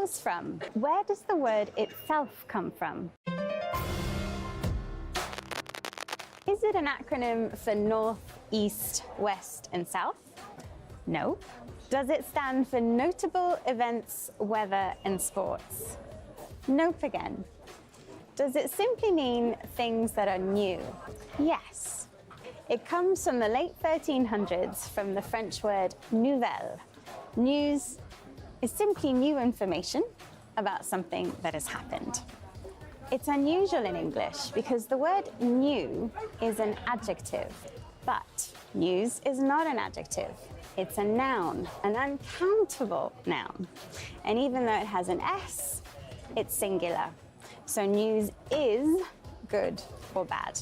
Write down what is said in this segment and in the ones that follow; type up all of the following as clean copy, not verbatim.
NORS from? Where does the word itself come from? Is it an acronym for North, East, West, and South? No. Does it stand for Notable Events, Weather, and Sports? Nope again. Does it simply mean things that are new? Yes. It comes from the late 1300s from the French word nouvelle. News is simply new information about something that has happened. It's unusual in English because the word new is an adjective, but news is not an adjective. It's a noun, an uncountable noun. And even though it has an S, it's singular. So news is good or bad.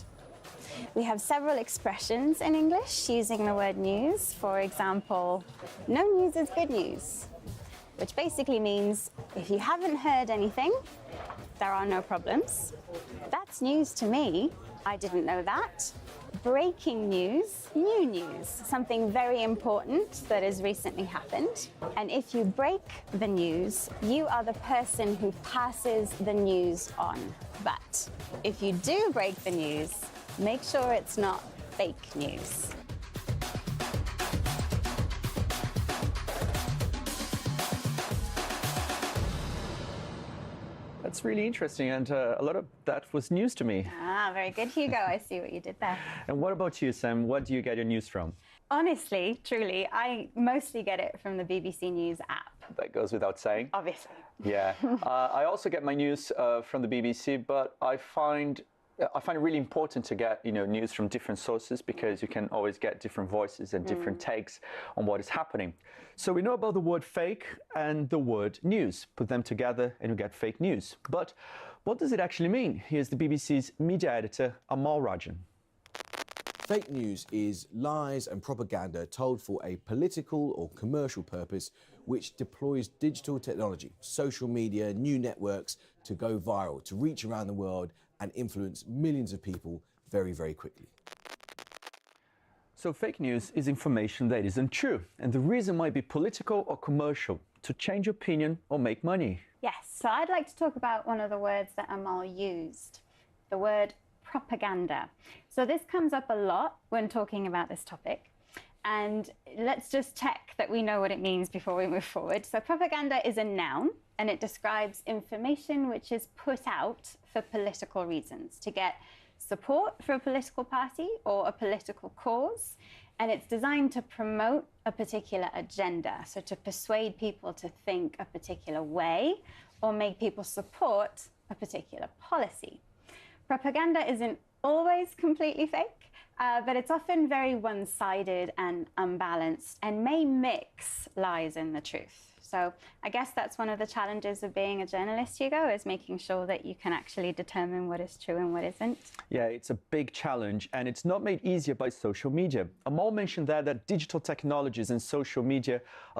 We have several expressions in English using the word news. For example, no news is good news, which basically means if you haven't heard anything, there are no problems. That's news to me. I didn't know that. Breaking news, new news, something very important that has recently happened. And if you break the news, you are the person who passes the news on. But if you do break the news, make sure it's not fake news. That's really interesting, and a lot of that was news to me. Ah, very good, Hugo. I see what you did there. And what about you, Sam? What do you get your news from? Honestly, truly, I mostly get it from the BBC News app. That goes without saying. Obviously. Yeah. I also get my news from the BBC, but I find it really important to get news from different sources because you can always get different voices and different takes on what is happening. So we know about the word fake and the word news. Put them together and you get fake news. But what does it actually mean? Here's the BBC's media editor, Amal Rajan. Fake news is lies and propaganda told for a political or commercial purpose which deploys digital technology, social media, new networks to go viral, to reach around the world and influence millions of people very, very quickly. So fake news is information that isn't true, and the reason might be political or commercial, to change opinion or make money. Yes, so I'd like to talk about one of the words that Amal used, the word propaganda. So this comes up a lot when talking about this topic. And let's just check that we know what it means before we move forward. So propaganda is a noun, and it describes information which is put out for political reasons, to get support for a political party or a political cause. And it's designed to promote a particular agenda, so to persuade people to think a particular way or make people support a particular policy. Propaganda isn't always completely fake, but it's often very one-sided and unbalanced and may mix lies and the truth. So I guess that's one of the challenges of being a journalist, Hugo, is making sure that you can actually determine what is true and what isn't. Yeah, it's a big challenge, and it's not made easier by social media. Amal mentioned that digital technologies and social media are